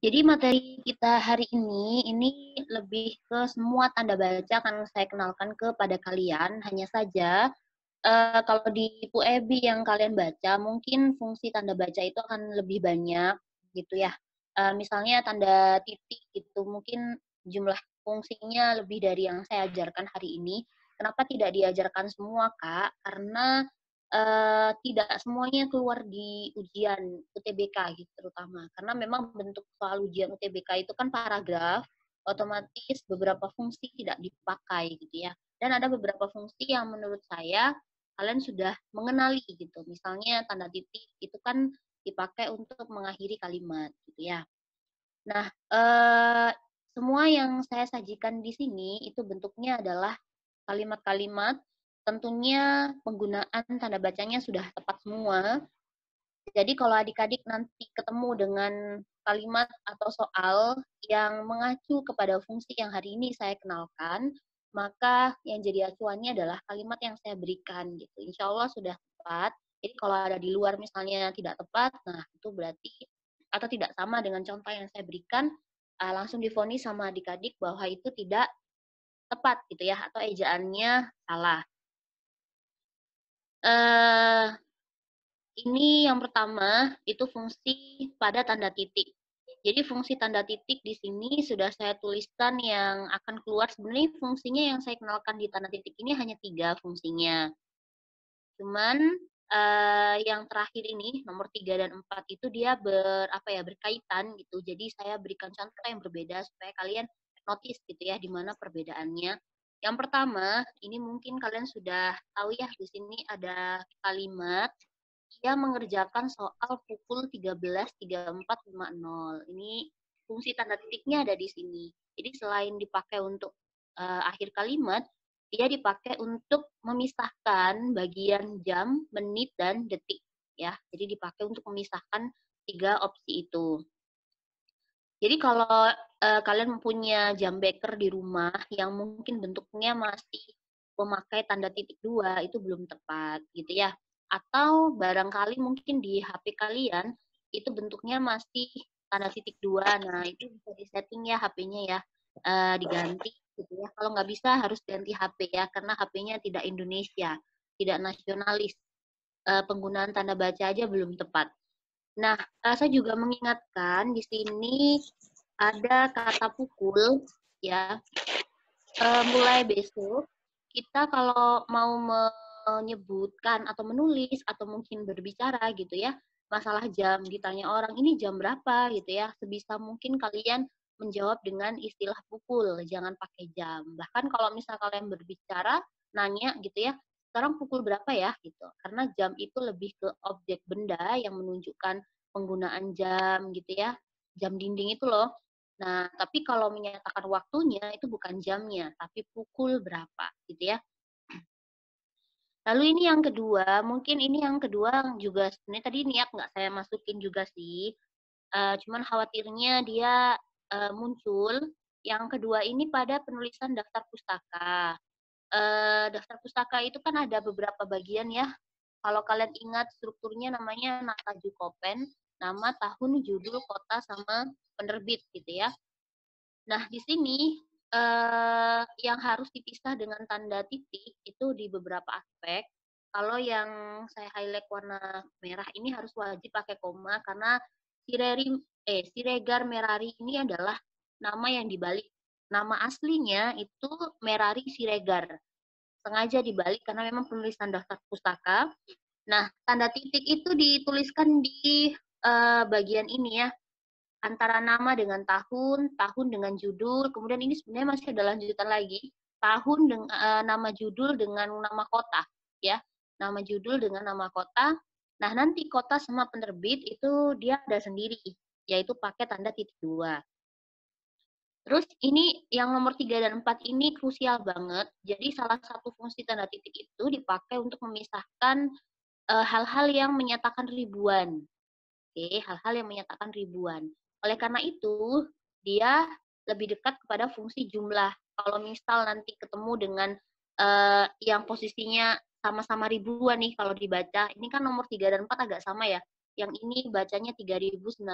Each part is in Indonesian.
Jadi materi kita hari ini lebih ke semua tanda baca akan saya kenalkan kepada kalian. Hanya saja kalau di PUEBI yang kalian baca, mungkin fungsi tanda baca itu akan lebih banyak gitu ya. Misalnya tanda titik gitu, mungkin jumlah fungsinya lebih dari yang saya ajarkan hari ini. Kenapa tidak diajarkan semua, Kak? Karena tidak semuanya keluar di ujian UTBK gitu terutama. Karena memang bentuk soal ujian UTBK itu kan paragraf, otomatis beberapa fungsi tidak dipakai gitu ya. Dan ada beberapa fungsi yang menurut saya kalian sudah mengenali gitu. Misalnya tanda titik itu kan dipakai untuk mengakhiri kalimat gitu ya. Nah, semua yang saya sajikan di sini itu bentuknya adalah kalimat-kalimat, tentunya penggunaan tanda bacanya sudah tepat semua. Jadi kalau adik-adik nanti ketemu dengan kalimat atau soal yang mengacu kepada fungsi yang hari ini saya kenalkan, maka yang jadi acuannya adalah kalimat yang saya berikan gitu. Insya Allah sudah tepat. Jadi kalau ada di luar misalnya tidak tepat, nah itu berarti atau tidak sama dengan contoh yang saya berikan, langsung divonis sama adik-adik bahwa itu tidak tepat gitu ya, atau ejaannya salah. Eh, Ini yang pertama, itu fungsi pada tanda titik. Jadi fungsi tanda titik di sini sudah saya tuliskan yang akan keluar. Sebenarnya fungsinya yang saya kenalkan di tanda titik ini hanya 3 fungsinya. Cuman yang terakhir ini, nomor 3 dan 4 itu dia berkaitan gitu. Jadi saya berikan contoh yang berbeda supaya kalian notice gitu ya, di mana perbedaannya. Yang pertama, ini mungkin kalian sudah tahu ya, di sini ada kalimat ia mengerjakan soal pukul 13.34.50. Ini fungsi tanda titiknya ada di sini. Jadi selain dipakai untuk akhir kalimat, dia dipakai untuk memisahkan bagian jam, menit, dan detik. Ya, jadi dipakai untuk memisahkan 3 opsi itu. Jadi kalau kalian mempunyai jam beker di rumah yang mungkin bentuknya masih memakai tanda titik 2 itu belum tepat gitu ya. Atau barangkali mungkin di HP kalian itu bentuknya masih tanda titik 2. Nah, itu bisa disetting ya HP-nya ya. Diganti gitu ya. Kalau nggak bisa harus ganti HP ya karena HP-nya tidak Indonesia, tidak nasionalis. Penggunaan tanda baca aja belum tepat. Nah, saya juga mengingatkan di sini ada kata pukul ya. Mulai besok kita kalau mau menyebutkan atau menulis atau mungkin berbicara gitu ya, masalah jam ditanya orang ini jam berapa gitu ya, sebisa mungkin kalian menjawab dengan istilah pukul, jangan pakai jam. Bahkan kalau misal kalian berbicara, nanya gitu ya, sekarang pukul berapa ya gitu. Karena jam itu lebih ke objek benda yang menunjukkan penggunaan jam gitu ya. Jam dinding itu loh. Nah, tapi kalau menyatakan waktunya itu bukan jamnya, tapi pukul berapa gitu ya. Lalu ini yang kedua, mungkin ini yang kedua juga sebenarnya tadi niat nggak saya masukin juga sih. Cuman khawatirnya dia muncul. Yang kedua ini pada penulisan daftar pustaka. Daftar pustaka itu kan ada beberapa bagian ya. Kalau kalian ingat strukturnya namanya nata jukopen, nama, tahun, judul, kota, sama penerbit gitu ya. Nah, di sini yang harus dipisah dengan tanda titik itu di beberapa aspek. Kalau yang saya highlight warna merah ini harus wajib pakai koma karena Siregar Merari ini adalah nama yang dibalik. Nama aslinya itu Merari Siregar. Sengaja dibalik karena memang penulisan daftar pustaka. Nah, tanda titik itu dituliskan di bagian ini ya, antara nama dengan tahun, tahun dengan judul, kemudian ini sebenarnya masih ada lanjutan lagi, tahun dengan nama judul dengan nama kota, ya, nama judul dengan nama kota. Nah, nanti kota sama penerbit itu dia ada sendiri, yaitu pakai tanda titik 2. Terus ini yang nomor 3 dan 4 ini krusial banget. Jadi salah satu fungsi tanda titik itu dipakai untuk memisahkan hal-hal yang menyatakan ribuan. Oke, hal-hal yang menyatakan ribuan. Oleh karena itu, dia lebih dekat kepada fungsi jumlah. Kalau misal nanti ketemu dengan yang posisinya sama-sama ribuan nih kalau dibaca, ini kan nomor 3 dan 4 agak sama ya. yang ini bacanya 3.967,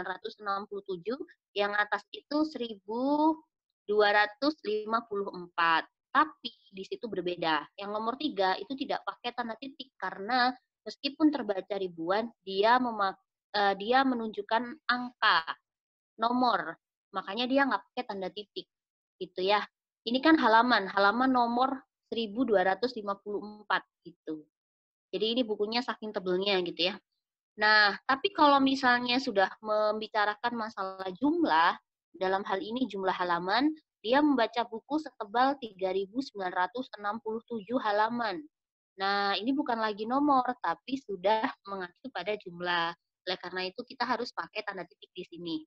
yang atas itu 1.254. Tapi di situ berbeda. Yang nomor 3 itu tidak pakai tanda titik karena meskipun terbaca ribuan, dia menunjukkan angka, nomor. Makanya dia nggak pakai tanda titik. Gitu ya. Ini kan halaman nomor 1.254 gitu. Jadi ini bukunya saking tebelnya gitu ya. Nah, tapi kalau misalnya sudah membicarakan masalah jumlah, dalam hal ini jumlah halaman, dia membaca buku setebal 3.967 halaman. Nah, ini bukan lagi nomor, tapi sudah mengacu pada jumlah. Oleh karena itu, kita harus pakai tanda titik di sini.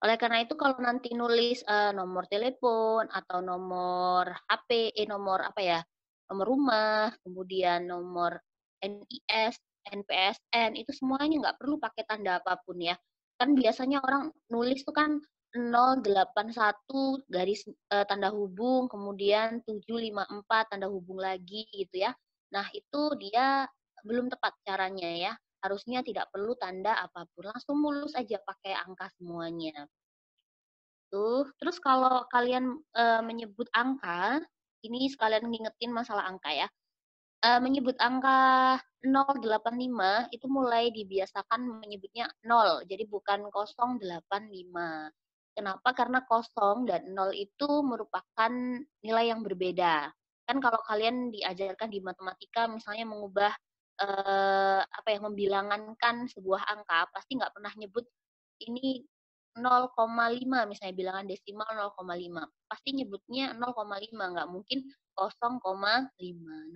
Oleh karena itu, kalau nanti nulis nomor telepon atau nomor HP, nomor apa ya, nomor rumah, kemudian nomor NIS, NPSN, itu semuanya nggak perlu pakai tanda apapun ya. Kan biasanya orang nulis tuh kan 081 garis tanda hubung, kemudian 754 tanda hubung lagi gitu ya. Nah, itu dia belum tepat caranya ya. Harusnya tidak perlu tanda apapun, langsung mulus aja pakai angka semuanya. Tuh, terus kalau kalian menyebut angka, ini sekalian ngingetin masalah angka ya. Menyebut angka 085 itu mulai dibiasakan menyebutnya 0, jadi bukan 085. Kenapa? Karena 0 dan 0 itu merupakan nilai yang berbeda. Kan kalau kalian diajarkan di matematika misalnya mengubah apa ya, membilangankan sebuah angka, pasti nggak pernah nyebut ini 0,5 misalnya bilangan desimal 0,5. Pasti nyebutnya 0,5, nggak mungkin 0,5.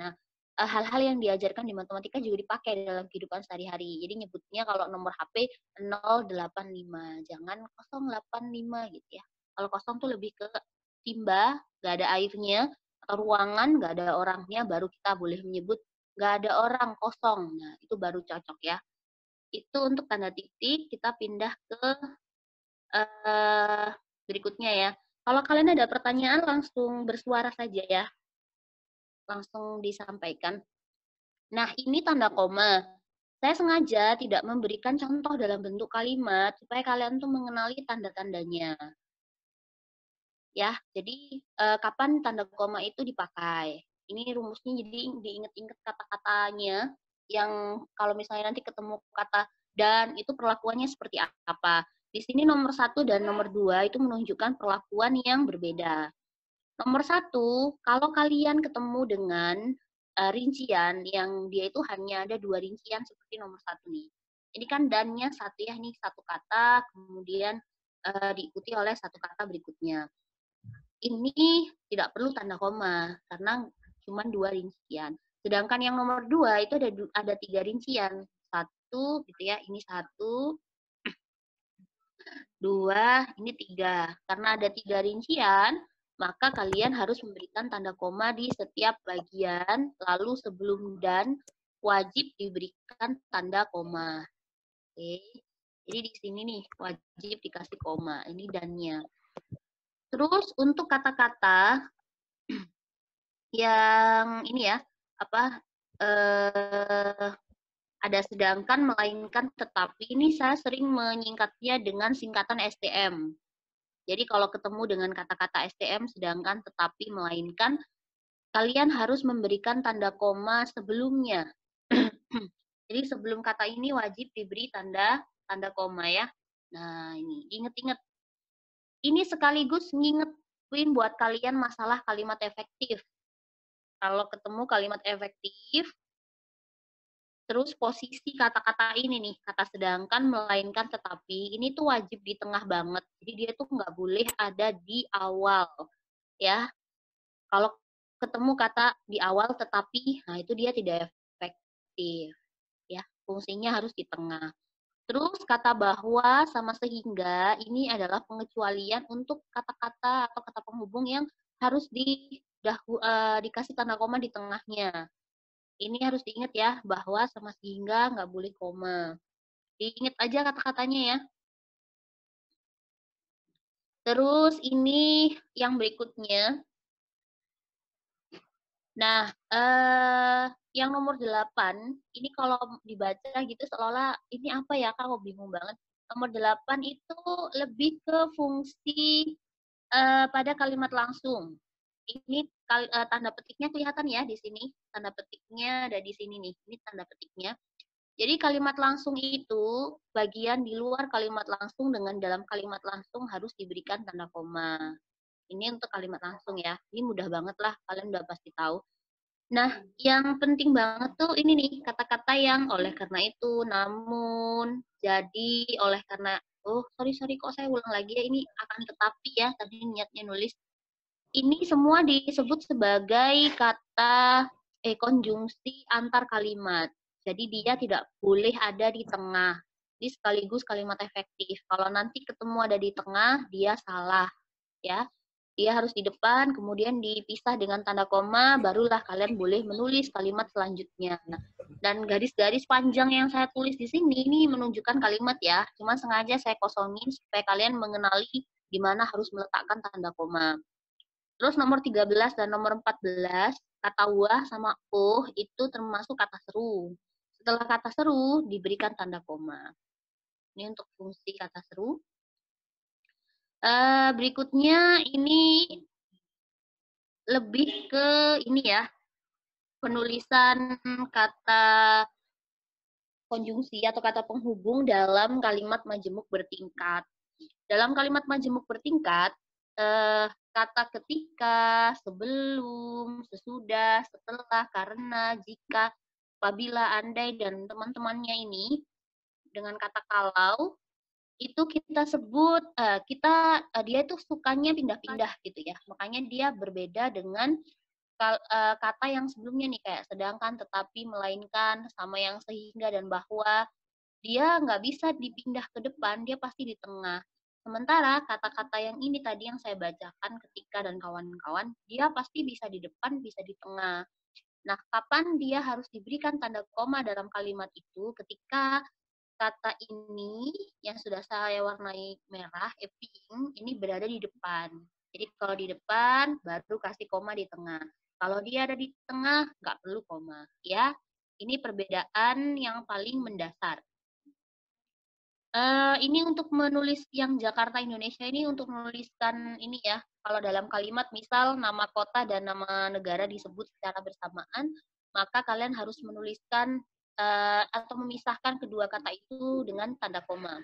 Nah, hal-hal yang diajarkan di matematika juga dipakai dalam kehidupan sehari-hari. Jadi nyebutnya kalau nomor HP 085, jangan 085 gitu ya. Kalau kosong tuh lebih ke timba, nggak ada airnya, atau ruangan nggak ada orangnya, baru kita boleh menyebut nggak ada orang, kosong. Nah, itu baru cocok ya. Itu untuk tanda titik, kita pindah ke berikutnya ya. Kalau kalian ada pertanyaan langsung bersuara saja ya. Langsung disampaikan. Nah, ini tanda koma. Saya sengaja tidak memberikan contoh dalam bentuk kalimat supaya kalian tuh mengenali tanda-tandanya. Ya, jadi kapan tanda koma itu dipakai? Ini rumusnya jadi diingat-ingat kata-katanya yang kalau misalnya nanti ketemu kata dan itu perlakuannya seperti apa. Di sini nomor 1 dan nomor 2 itu menunjukkan perlakuan yang berbeda. Nomor 1, kalau kalian ketemu dengan rincian yang dia itu hanya ada 2 rincian seperti nomor 1 nih. Ini kan dannya satu ya, nih satu kata, kemudian diikuti oleh satu kata berikutnya. Ini tidak perlu tanda koma karena cuma 2 rincian. Sedangkan yang nomor 2 itu ada 3 rincian. 1 gitu ya, ini 1, 2, ini 3. Karena ada 3 rincian, maka kalian harus memberikan tanda koma di setiap bagian, lalu sebelum dan wajib diberikan tanda koma. Oke. Jadi di sini nih wajib dikasih koma. Ini dannya. Terus untuk kata-kata yang ini ya, apa ada sedangkan, melainkan, tetapi. Ini saya sering menyingkatnya dengan singkatan STM. Jadi kalau ketemu dengan kata-kata STM, sedangkan, tetapi, melainkan, kalian harus memberikan tanda koma sebelumnya. Jadi sebelum kata ini wajib diberi tanda koma ya. Nah, ini inget-inget. Ini sekaligus ngingetin buat kalian masalah kalimat efektif. Kalau ketemu kalimat efektif, terus posisi kata-kata ini nih, kata sedangkan, melainkan, tetapi, ini tuh wajib di tengah banget. Jadi dia tuh nggak boleh ada di awal. Ya, kalau ketemu kata di awal tetapi, nah itu dia tidak efektif. Ya, fungsinya harus di tengah. Terus kata bahwa sama sehingga ini adalah pengecualian untuk kata-kata atau kata penghubung yang harus dikasih tanda koma di tengahnya. Ini harus diingat ya, bahwa sama sehingga nggak boleh koma. Diingat aja kata-katanya ya. Terus ini yang berikutnya. Nah, yang nomor 8, ini kalau dibaca gitu seolah ini apa ya Kak, aku bingung banget. Nomor 8 itu lebih ke fungsi pada kalimat langsung. Ini tanda petiknya kelihatan ya di sini. Tanda petiknya ada di sini nih. Ini tanda petiknya. Jadi kalimat langsung itu bagian di luar kalimat langsung dengan dalam kalimat langsung harus diberikan tanda koma. Ini untuk kalimat langsung ya. Ini mudah banget lah, kalian udah pasti tahu. Nah, yang penting banget tuh ini nih, kata-kata yang oleh karena itu, namun, jadi, oleh karena, oh sorry kok saya ulang lagi ya, ini akan tetapi ya, tadi niatnya nulis. Ini semua disebut sebagai kata konjungsi antar kalimat. Jadi dia tidak boleh ada di tengah. Ini sekaligus kalimat efektif. Kalau nanti ketemu ada di tengah, dia salah ya. Dia harus di depan, kemudian dipisah dengan tanda koma, barulah kalian boleh menulis kalimat selanjutnya. Dan garis-garis panjang yang saya tulis di sini ini menunjukkan kalimat ya. Cuma sengaja saya kosongin supaya kalian mengenali di mana harus meletakkan tanda koma. Terus nomor 13 dan nomor 14, kata wah sama oh itu termasuk kata seru. Setelah kata seru, diberikan tanda koma. Ini untuk fungsi kata seru. Berikutnya ini lebih ke ini ya, penulisan kata konjungsi atau kata penghubung dalam kalimat majemuk bertingkat. Dalam kalimat majemuk bertingkat, kata ketika, sebelum, sesudah, setelah, karena, jika, apabila, andai, dan teman-temannya ini dengan kata kalau itu kita sebut dia itu sukanya pindah-pindah gitu ya. Makanya dia berbeda dengan kata yang sebelumnya nih kayak sedangkan, tetapi, melainkan, sama yang sehingga dan bahwa dia nggak bisa dipindah ke depan, dia pasti di tengah. Sementara kata-kata yang ini tadi yang saya bacakan ketika dan kawan-kawan, dia pasti bisa di depan, bisa di tengah. Nah, kapan dia harus diberikan tanda koma dalam kalimat itu? Ketika kata ini yang sudah saya warnai merah, pink, ini berada di depan. Jadi kalau di depan, baru kasih koma di tengah. Kalau dia ada di tengah, nggak perlu koma. Ya, ini perbedaan yang paling mendasar. Ini untuk menulis yang Jakarta Indonesia ini untuk menuliskan ini ya, kalau dalam kalimat misal nama kota dan nama negara disebut secara bersamaan, maka kalian harus menuliskan atau memisahkan kedua kata itu dengan tanda koma.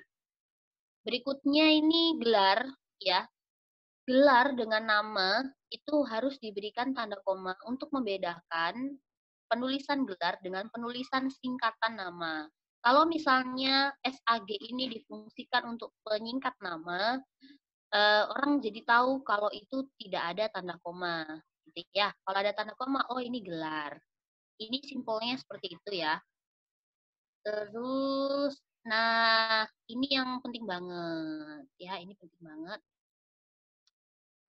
Berikutnya ini gelar ya. Gelar dengan nama itu harus diberikan tanda koma untuk membedakan penulisan gelar dengan penulisan singkatan nama. Kalau misalnya SAG ini difungsikan untuk penyingkat nama, orang jadi tahu kalau itu tidak ada tanda koma. Gitu ya. Kalau ada tanda koma, oh ini gelar. Ini simpelnya seperti itu ya. Terus, nah ini yang penting banget. Ya, ini penting banget.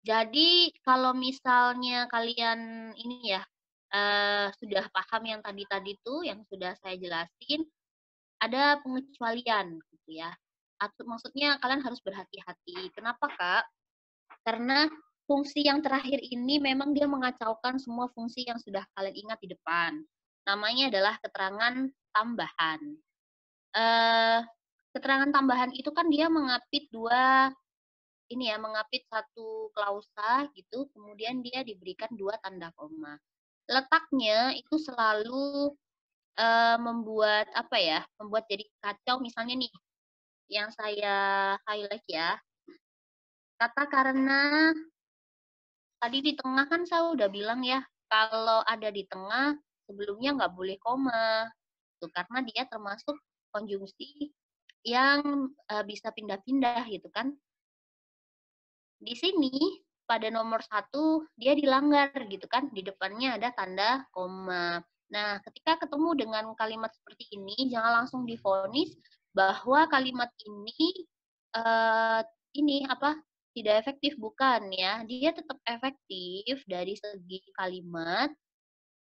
Jadi kalau misalnya kalian ini ya, sudah paham yang tadi-tadi tuh yang sudah saya jelasin, ada pengecualian gitu ya. Atau maksudnya kalian harus berhati-hati. Kenapa, Kak? Karena fungsi yang terakhir ini memang dia mengacaukan semua fungsi yang sudah kalian ingat di depan. Namanya adalah keterangan tambahan. Keterangan tambahan itu kan dia mengapit mengapit satu klausa gitu, kemudian dia diberikan 2 tanda koma. Letaknya itu selalu membuat apa ya, membuat jadi kacau misalnya nih, yang saya highlight ya. Kata karena tadi di tengah kan saya udah bilang ya, kalau ada di tengah sebelumnya nggak boleh koma. Tuh, karena dia termasuk konjungsi yang bisa pindah-pindah gitu kan. Di sini pada nomor 1 dia dilanggar gitu kan, di depannya ada tanda koma. Nah, ketika ketemu dengan kalimat seperti ini, jangan langsung divonis bahwa kalimat ini tidak efektif, bukan ya. Dia tetap efektif dari segi kalimat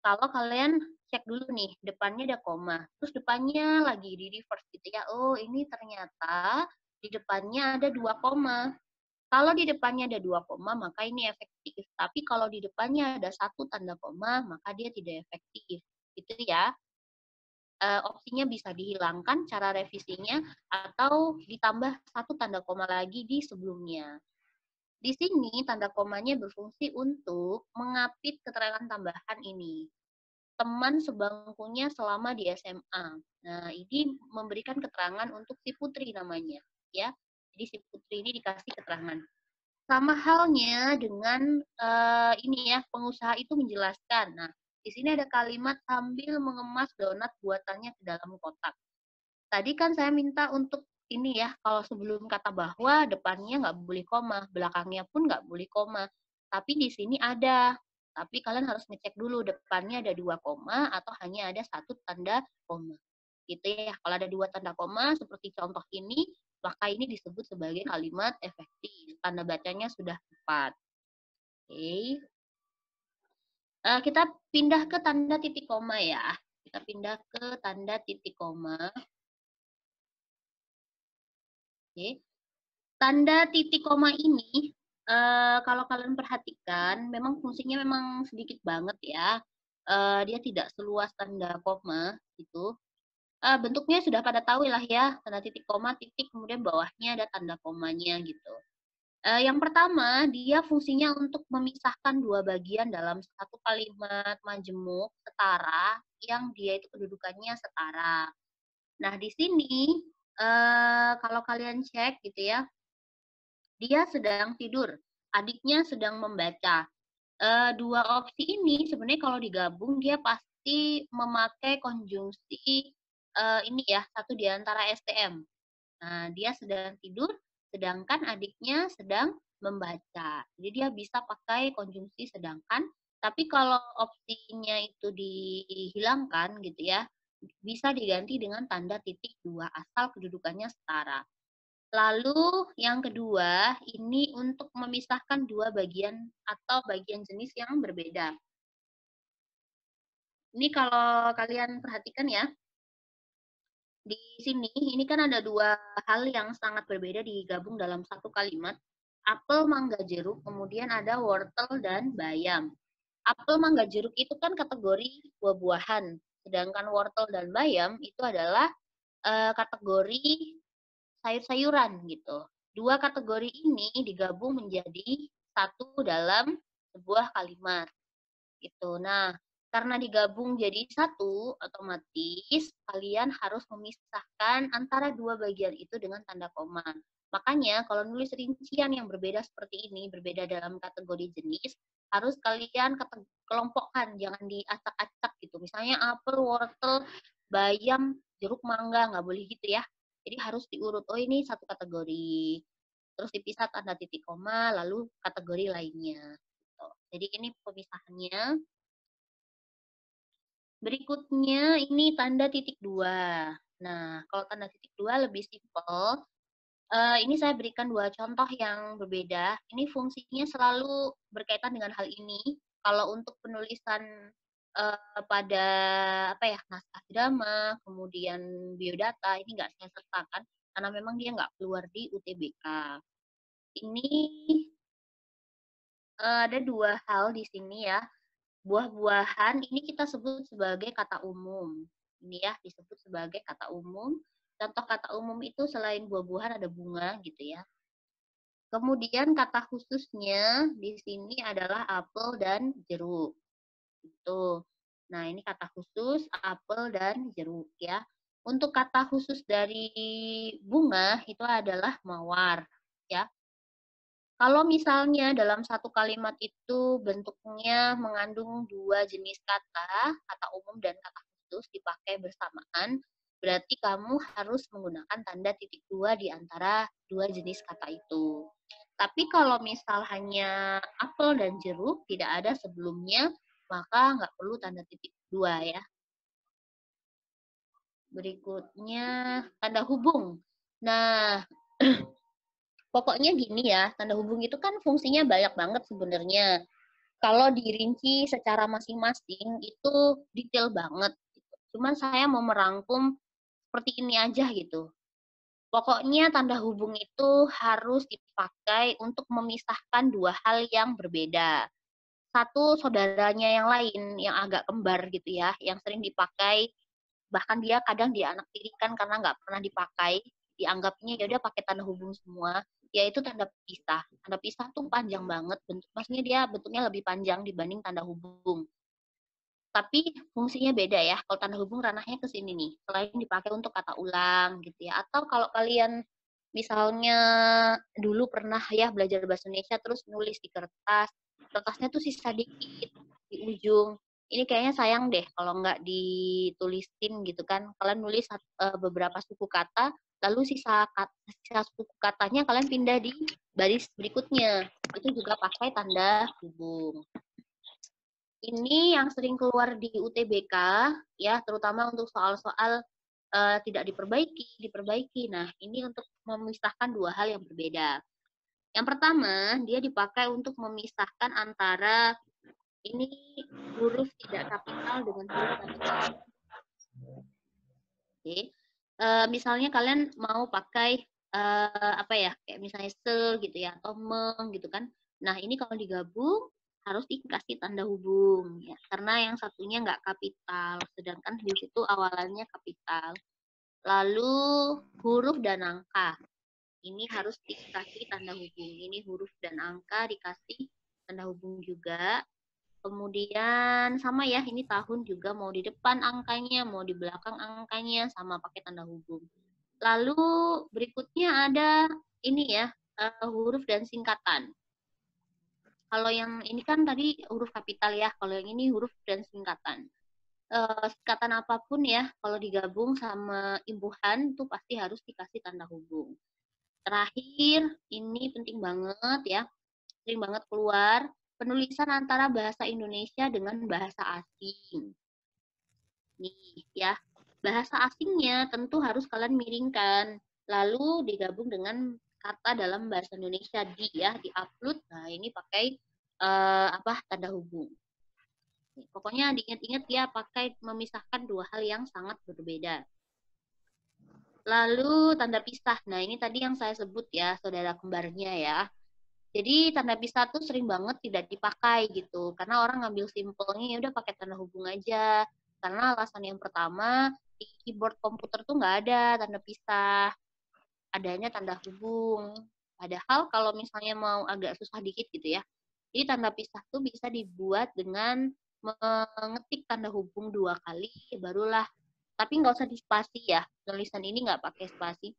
kalau kalian cek dulu nih, depannya ada koma, terus depannya lagi di reverse gitu ya. Oh, ini ternyata di depannya ada 2 koma. Kalau di depannya ada 2 koma, maka ini efektif. Tapi kalau di depannya ada 1 tanda koma, maka dia tidak efektif. gitu ya. Opsinya bisa dihilangkan cara revisinya atau ditambah satu tanda koma lagi di sebelumnya. Di sini tanda komanya berfungsi untuk mengapit keterangan tambahan ini. Teman sebangkunya selama di SMA. Nah, ini memberikan keterangan untuk si Putri namanya, ya. Jadi si Putri ini dikasih keterangan. Sama halnya dengan ini ya, pengusaha itu menjelaskan. Nah, di sini ada kalimat sambil mengemas donat buatannya ke dalam kotak. Tadi kan saya minta untuk ini ya, kalau sebelum kata bahwa depannya nggak boleh koma, belakangnya pun nggak boleh koma. Tapi di sini ada. Tapi kalian harus ngecek dulu depannya ada 2 koma atau hanya ada 1 tanda koma. Gitu ya. Kalau ada 2 tanda koma seperti contoh ini, maka ini disebut sebagai kalimat efektif. Tanda bacanya sudah tepat. Oke. Kita pindah ke tanda titik koma ya. Kita pindah ke tanda titik koma. Oke. Tanda titik koma ini, kalau kalian perhatikan, memang fungsinya memang sedikit banget ya. Dia tidak seluas tanda koma gitu. Bentuknya sudah pada tahu lah ya, tanda titik koma, titik, kemudian bawahnya ada tanda komanya gitu. Yang pertama, dia fungsinya untuk memisahkan dua bagian dalam satu kalimat majemuk setara yang dia itu kedudukannya setara. Nah, di sini kalau kalian cek gitu ya, dia sedang tidur, adiknya sedang membaca. Dua opsi ini sebenarnya kalau digabung dia pasti memakai konjungsi ini ya, satu di antara STM. Nah, dia sedang tidur, sedangkan adiknya sedang membaca. Jadi dia bisa pakai konjungsi sedangkan, tapi kalau opsinya itu dihilangkan gitu ya, bisa diganti dengan tanda titik dua asal kedudukannya setara. Lalu yang kedua, ini untuk memisahkan dua bagian atau bagian jenis yang berbeda. Ini kalau kalian perhatikan ya, di sini ini kan ada dua hal yang sangat berbeda digabung dalam satu kalimat. Apel, mangga, jeruk, kemudian ada wortel dan bayam. Apel, mangga, jeruk itu kan kategori buah-buahan, sedangkan wortel dan bayam itu adalah kategori sayur-sayuran gitu. Dua kategori ini digabung menjadi satu dalam sebuah kalimat gitu. Nah, karena digabung jadi satu, otomatis kalian harus memisahkan antara dua bagian itu dengan tanda koma. Makanya kalau nulis rincian yang berbeda seperti ini, berbeda dalam kategori jenis, harus kalian kelompokkan, jangan diacak-acak gitu. Misalnya apel, wortel, bayam, jeruk, mangga, nggak boleh gitu ya. Jadi harus diurut, oh ini satu kategori, terus dipisah tanda titik koma, lalu kategori lainnya. Gitu. Jadi ini pemisahannya. Berikutnya ini tanda titik dua. Nah, kalau tanda titik dua lebih simpel. Ini saya berikan dua contoh yang berbeda. Ini fungsinya selalu berkaitan dengan hal ini. Kalau untuk penulisan pada apa ya naskah drama, kemudian biodata, ini nggak saya sertakan karena memang dia nggak keluar di UTBK. Ini ada dua hal di sini ya. Buah-buahan ini kita sebut sebagai kata umum. Ini ya disebut sebagai kata umum. Contoh kata umum itu selain buah-buahan ada bunga gitu ya. Kemudian kata khususnya di sini adalah apel dan jeruk. Itu. Nah, ini kata khusus apel dan jeruk ya. Untuk kata khusus dari bunga itu adalah mawar ya. Kalau misalnya dalam satu kalimat itu bentuknya mengandung dua jenis kata, kata umum dan kata khusus dipakai bersamaan, berarti kamu harus menggunakan tanda titik dua di antara dua jenis kata itu. Tapi kalau misal hanya apel dan jeruk tidak ada sebelumnya, maka nggak perlu tanda titik dua ya. Berikutnya tanda hubung. Nah, pokoknya gini ya, tanda hubung itu kan fungsinya banyak banget sebenarnya. Kalau dirinci secara masing-masing itu detail banget. Cuman saya mau merangkum seperti ini aja gitu. Pokoknya tanda hubung itu harus dipakai untuk memisahkan dua hal yang berbeda. satu saudaranya yang lain yang agak kembar gitu ya, yang sering dipakai, bahkan dia kadang dianaktirikan karena nggak pernah dipakai, dianggapnya ya udah pakai tanda hubung semua, yaitu tanda pisah. Tanda pisah tuh panjang banget, maksudnya dia bentuknya lebih panjang dibanding tanda hubung. Tapi fungsinya beda ya. Kalau tanda hubung ranahnya ke sini nih, selain dipakai untuk kata ulang gitu ya. Atau kalau kalian misalnya dulu pernah ya belajar bahasa Indonesia terus nulis di kertas, kertasnya tuh sisa dikit di ujung. Ini kayaknya sayang deh kalau nggak ditulisin gitu kan. Kalian nulis beberapa suku kata, lalu sisa suku katanya kalian pindah di baris berikutnya. Itu juga pakai tanda hubung. Ini yang sering keluar di UTBK ya, terutama untuk soal-soal tidak diperbaiki. Nah, ini untuk memisahkan dua hal yang berbeda. Yang pertama, dia dipakai untuk memisahkan antara ini huruf tidak kapital dengan huruf kapital. Oke. Misalnya kalian mau pakai apa ya, kayak misalnya se gitu ya, atau meng gitu kan. Nah, ini kalau digabung harus dikasih tanda hubung ya, karena yang satunya nggak kapital, sedangkan di situ awalannya kapital. Lalu huruf dan angka, ini harus dikasih tanda hubung. Ini huruf dan angka dikasih tanda hubung juga. Kemudian sama ya, ini tahun juga mau di depan angkanya, mau di belakang angkanya, sama pakai tanda hubung. Lalu berikutnya ada ini ya, huruf dan singkatan. Kalau yang ini kan tadi huruf kapital ya, kalau yang ini huruf dan singkatan. Singkatan apapun ya, kalau digabung sama imbuhan tuh pasti harus dikasih tanda hubung. Terakhir, ini penting banget ya, sering banget keluar, penulisan antara bahasa Indonesia dengan bahasa asing. Nih ya, bahasa asingnya tentu harus kalian miringkan, lalu digabung dengan kata dalam bahasa Indonesia ya, di-upload. Nah, ini pakai tanda hubung. Pokoknya diingat-ingat ya, pakai memisahkan dua hal yang sangat berbeda. Lalu tanda pisah. Nah, ini tadi yang saya sebut ya, saudara kembarnya ya. Jadi tanda pisah tuh sering banget tidak dipakai gitu, karena orang ngambil simpelnya ya udah pakai tanda hubung aja. Karena alasan yang pertama, di keyboard komputer tuh nggak ada tanda pisah, adanya tanda hubung. Padahal kalau misalnya mau agak susah dikit gitu ya, jadi tanda pisah tuh bisa dibuat dengan mengetik tanda hubung 2 kali, barulah. Tapi nggak usah di spasi ya, tulisan ini nggak pakai spasi.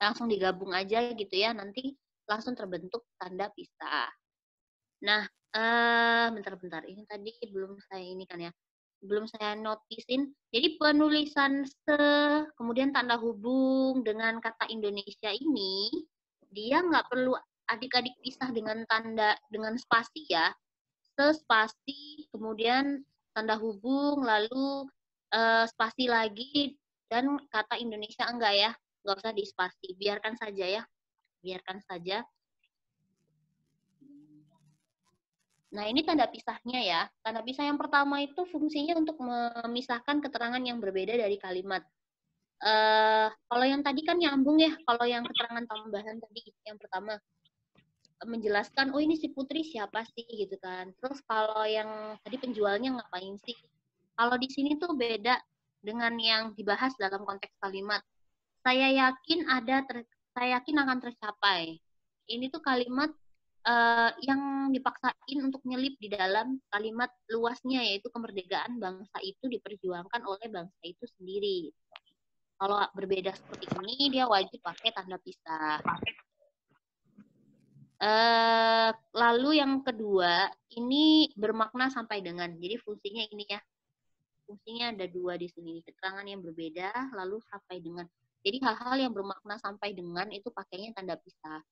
Langsung digabung aja gitu ya, nanti langsung terbentuk tanda pisah. Nah, bentar-bentar, ini tadi belum saya ini kan ya, belum saya notisin. Jadi penulisan kemudian tanda hubung dengan kata Indonesia ini, dia nggak perlu adik-adik pisah dengan dengan spasi ya. Spasi, kemudian tanda hubung, lalu spasi lagi, dan kata Indonesia enggak ya, nggak usah di spasi, biarkan saja ya, biarkan saja. Nah, ini tanda pisahnya ya. Tanda pisah yang pertama itu fungsinya untuk memisahkan keterangan yang berbeda dari kalimat. Kalau yang tadi kan nyambung ya, kalau yang keterangan tambahan tadi yang pertama menjelaskan, oh ini si Putri siapa sih gitu kan. Terus kalau yang tadi penjualnya ngapain sih? Kalau di sini tuh beda dengan yang dibahas dalam konteks kalimat. Saya yakin saya yakin akan tercapai. Ini tuh kalimat yang dipaksain untuk nyelip di dalam kalimat luasnya, yaitu kemerdekaan bangsa itu diperjuangkan oleh bangsa itu sendiri. Kalau berbeda seperti ini, dia wajib pakai tanda pisah. Lalu yang kedua, ini bermakna sampai dengan. Jadi fungsinya ini ya. Fungsinya ada dua di sini. Keterangan yang berbeda, lalu sampai dengan. Jadi hal-hal yang bermakna sampai dengan itu pakainya tanda pisah.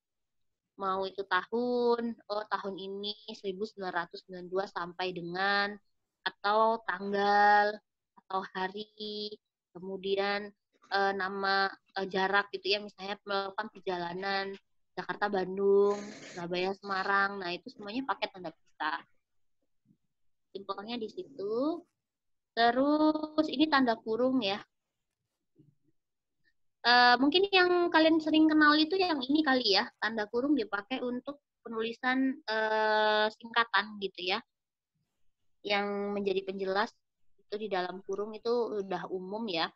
Mau itu tahun, oh tahun ini 1992 sampai dengan, atau tanggal, atau hari, kemudian nama jarak gitu ya, misalnya melakukan perjalanan Jakarta Bandung, Surabaya Semarang. Nah, itu semuanya pakai tanda pisah. Simpelnya di situ. Terus ini tanda kurung ya. Mungkin yang kalian sering kenal itu yang ini kali ya, tanda kurung dipakai untuk penulisan singkatan gitu ya, yang menjadi penjelas itu di dalam kurung itu udah umum ya.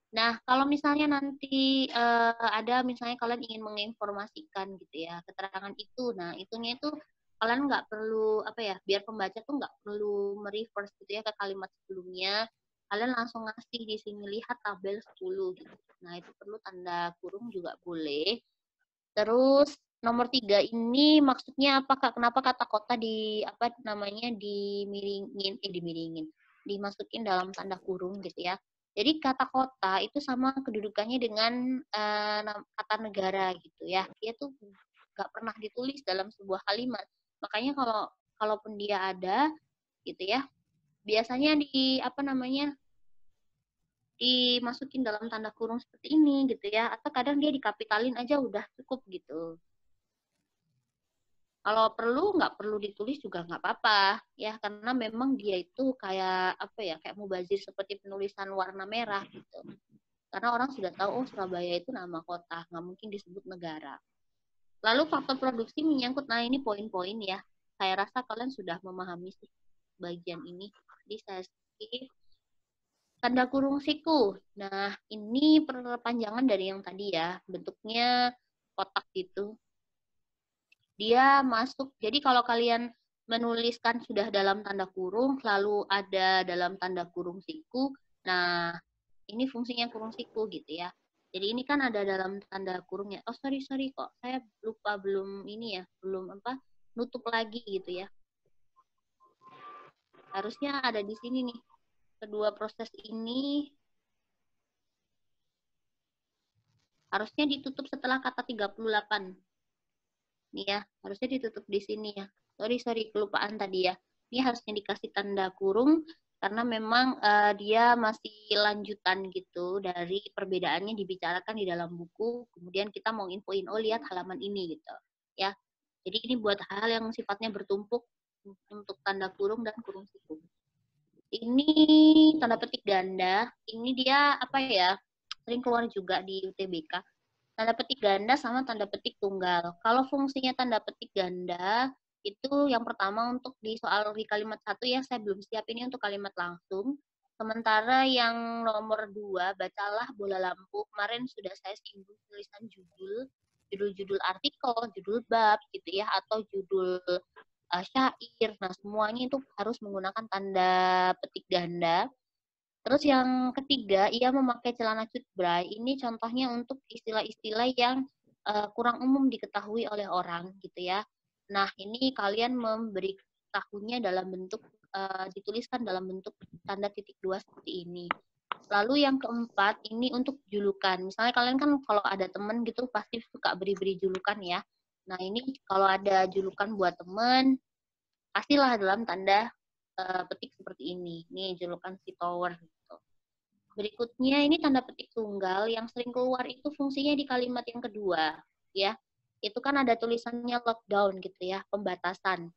Nah, kalau misalnya nanti ada misalnya kalian ingin menginformasikan gitu ya keterangan itu, nah itunya itu kalian nggak perlu apa ya, biar pembaca tuh nggak perlu mereverse gitu ya ke kalimat sebelumnya, kalian langsung ngasih di sini lihat tabel 10 gitu. Nah, itu perlu tanda kurung juga boleh. Terus nomor 3 ini maksudnya apa Kak? Kenapa kata kota di apa namanya dimiringin, dimasukin dalam tanda kurung gitu ya. Jadi kata kota itu sama kedudukannya dengan kata negara gitu ya. Dia tuh nggak pernah ditulis dalam sebuah kalimat. Makanya kalau kalaupun dia ada gitu ya, biasanya di apa namanya dimasukin dalam tanda kurung seperti ini gitu ya. Atau kadang dia dikapitalin aja udah cukup gitu. Kalau perlu nggak perlu ditulis juga nggak apa-apa ya, karena memang dia itu kayak apa ya, kayak mubazir seperti penulisan warna merah gitu. Karena orang sudah tahu oh Surabaya itu nama kota, nggak mungkin disebut negara. Lalu faktor produksi menyangkut, nah ini poin-poin ya. Saya rasa kalian sudah memahami sih bagian ini. Jadi saya skip. Tanda kurung siku. Nah, ini perpanjangan dari yang tadi ya. Bentuknya kotak gitu. Dia masuk. Jadi kalau kalian menuliskan sudah dalam tanda kurung, lalu ada dalam tanda kurung siku. Nah, ini fungsinya kurung siku gitu ya. Jadi ini kan ada dalam tanda kurungnya. Oh sorry sorry kok, saya lupa belum ini ya, belum apa nutup lagi gitu ya. Harusnya ada di sini nih. Kedua proses ini harusnya ditutup setelah kata 38. Nih ya, harusnya ditutup di sini ya. Sorry, kelupaan tadi ya. Ini harusnya dikasih tanda kurung karena memang dia masih lanjutan gitu dari perbedaannya dibicarakan di dalam buku. Kemudian kita mau infoin, oh lihat halaman ini gitu. Ya, jadi ini buat hal yang sifatnya bertumpuk untuk tanda kurung dan kurung siku. Ini tanda petik ganda. Ini dia apa ya? Sering keluar juga di UTBK. Tanda petik ganda sama tanda petik tunggal. Kalau fungsinya tanda petik ganda, itu yang pertama untuk di soal di kalimat 1 ya, saya belum siap ini untuk kalimat langsung. Sementara yang nomor 2, bacalah bola lampu. Kemarin sudah saya singgung tulisan judul-judul artikel, judul bab gitu ya, atau judul syair. Nah, semuanya itu harus menggunakan tanda petik ganda. Terus yang ketiga, ia memakai celana cutbray. Ini contohnya untuk istilah-istilah yang kurang umum diketahui oleh orang gitu ya. Nah, ini kalian memberi tahunya dalam bentuk dituliskan dalam bentuk tanda titik dua seperti ini. Lalu yang keempat, ini untuk julukan. Misalnya kalian kan kalau ada temen gitu pasti suka beri-beri julukan ya. Nah, ini kalau ada julukan buat temen, pastilah dalam tanda petik seperti ini. Ini julukan si tower gitu. Berikutnya ini tanda petik tunggal yang sering keluar itu fungsinya di kalimat yang kedua, ya. Itu kan ada tulisannya lockdown gitu ya, pembatasan.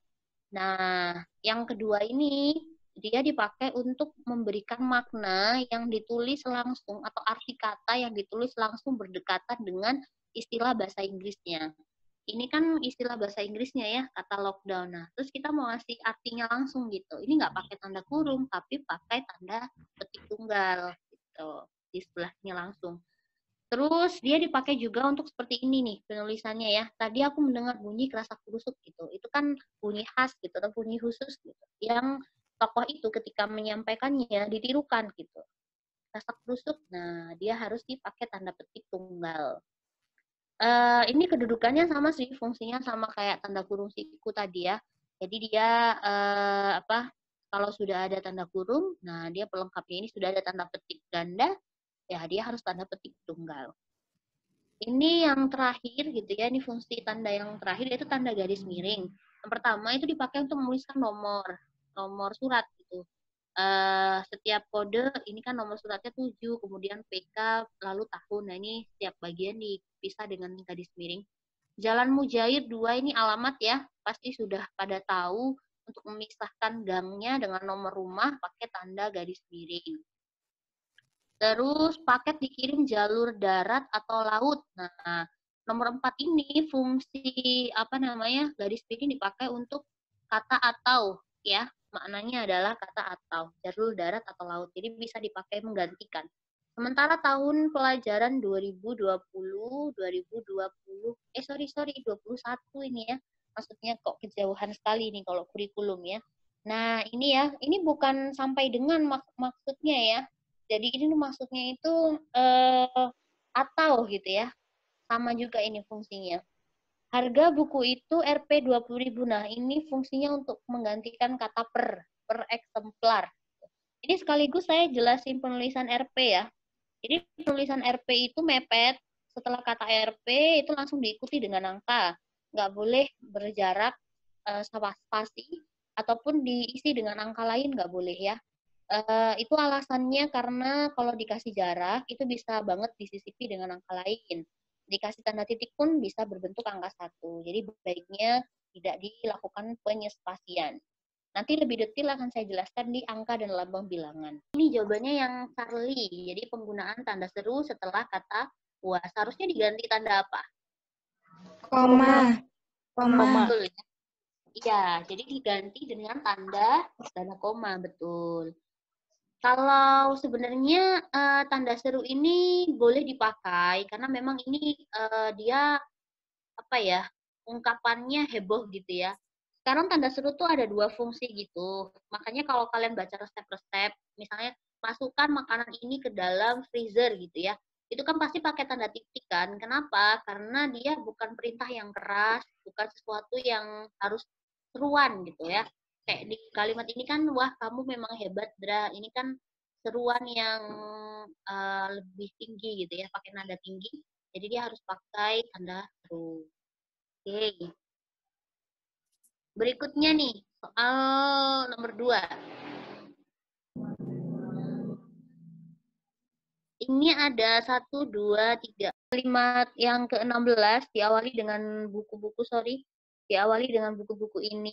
Nah, yang kedua ini dia dipakai untuk memberikan makna yang ditulis langsung atau arti kata yang ditulis langsung berdekatan dengan istilah bahasa Inggrisnya. Ini kan istilah bahasa Inggrisnya ya, kata lockdown. Nah, terus kita mau ngasih artinya langsung gitu. Ini nggak pakai tanda kurung, tapi pakai tanda petik tunggal gitu di sebelahnya langsung. Terus dia dipakai juga untuk seperti ini nih penulisannya ya. Tadi aku mendengar bunyi kerasak kerusuk gitu. Itu kan bunyi khas gitu atau bunyi khusus gitu. Yang tokoh itu ketika menyampaikannya ditirukan gitu. Kerasak kerusuk. Nah, dia harus dipakai tanda petik tunggal. Ini kedudukannya sama sih, fungsinya sama kayak tanda kurung siku tadi ya. Jadi dia apa? Kalau sudah ada tanda kurung, nah dia pelengkapnya ini sudah ada tanda petik ganda, ya dia harus tanda petik tunggal. Ini yang terakhir gitu ya, ini fungsi tanda yang terakhir yaitu tanda garis miring. Yang pertama itu dipakai untuk menuliskan nomor surat gitu. Setiap kode ini kan nomor suratnya 7, kemudian PK, lalu tahun. Nah ini setiap bagian dipisah dengan garis miring. Jalan Mujair 2 ini alamat ya, pasti sudah pada tahu untuk memisahkan gangnya dengan nomor rumah pakai tanda garis miring. Terus paket dikirim jalur darat atau laut. Nah, nomor 4 ini fungsi apa namanya garis miring dipakai untuk kata atau ya, maknanya adalah kata atau jalur darat atau laut. Jadi bisa dipakai menggantikan. Sementara tahun pelajaran 2020, 2020, sorry, 21 ini ya. Maksudnya kok kejauhan sekali nih kalau kurikulum ya. Nah, ini ya, ini bukan sampai dengan maksudnya ya. Jadi ini maksudnya itu atau gitu ya. Sama juga ini fungsinya. Harga buku itu Rp 20.000. Nah, ini fungsinya untuk menggantikan kata per eksemplar. Ini sekaligus saya jelasin penulisan RP ya. Jadi penulisan RP itu mepet, setelah kata RP itu langsung diikuti dengan angka. Nggak boleh berjarak spasi ataupun diisi dengan angka lain nggak boleh ya. Itu alasannya karena kalau dikasih jarak itu bisa banget disisipi dengan angka lain. Dikasih tanda titik pun bisa berbentuk angka 1. Jadi baiknya tidak dilakukan penyespasian. Nanti lebih detail akan saya jelaskan di angka dan lambang bilangan. Ini jawabannya yang Charlie. Jadi penggunaan tanda seru setelah kata puas. Harusnya diganti tanda apa? Koma. Betul ya. Iya, jadi diganti dengan tanda koma, betul. Kalau sebenarnya tanda seru ini boleh dipakai karena memang ini dia apa ya, ungkapannya heboh gitu ya. Sekarang tanda seru tuh ada 2 fungsi gitu. Makanya kalau kalian baca resep-resep, misalnya masukkan makanan ini ke dalam freezer gitu ya. Itu kan pasti pakai tanda titik kan. Kenapa? Karena dia bukan perintah yang keras, bukan sesuatu yang harus seruan gitu ya. Kayak di kalimat ini kan, wah kamu memang hebat, Dra. Ini kan seruan yang lebih tinggi gitu ya, pakai nada tinggi. Jadi dia harus pakai tanda seru. Oke. Berikutnya nih, soal nomor 2. Ini ada 1, 2, 3. Kalimat yang ke-16 diawali dengan buku-buku, diawali dengan buku-buku ini,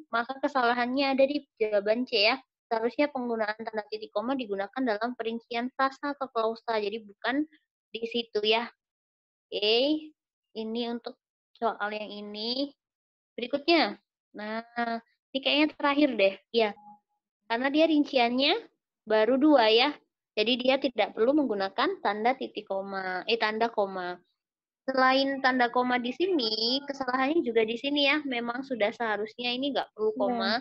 maka kesalahannya ada di jawaban C ya. Seharusnya penggunaan tanda titik koma digunakan dalam perincian frasa atau klausa, jadi bukan di situ ya. Oke, ini untuk soal yang ini. Berikutnya, nah, ini kayaknya terakhir deh. Ya, karena dia rinciannya baru 2 ya. Jadi dia tidak perlu menggunakan tanda titik koma, tanda koma. Selain tanda koma di sini, kesalahannya juga di sini ya. Memang sudah seharusnya ini nggak perlu koma,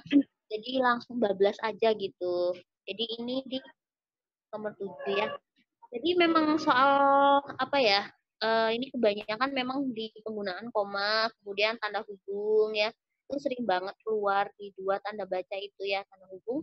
jadi langsung bablas aja gitu. Jadi ini di nomor 7 ya. Jadi memang soal apa ya? Ini kebanyakan memang di penggunaan koma, kemudian tanda hubung ya. Itu sering banget keluar di 2 tanda baca itu ya, tanda hubung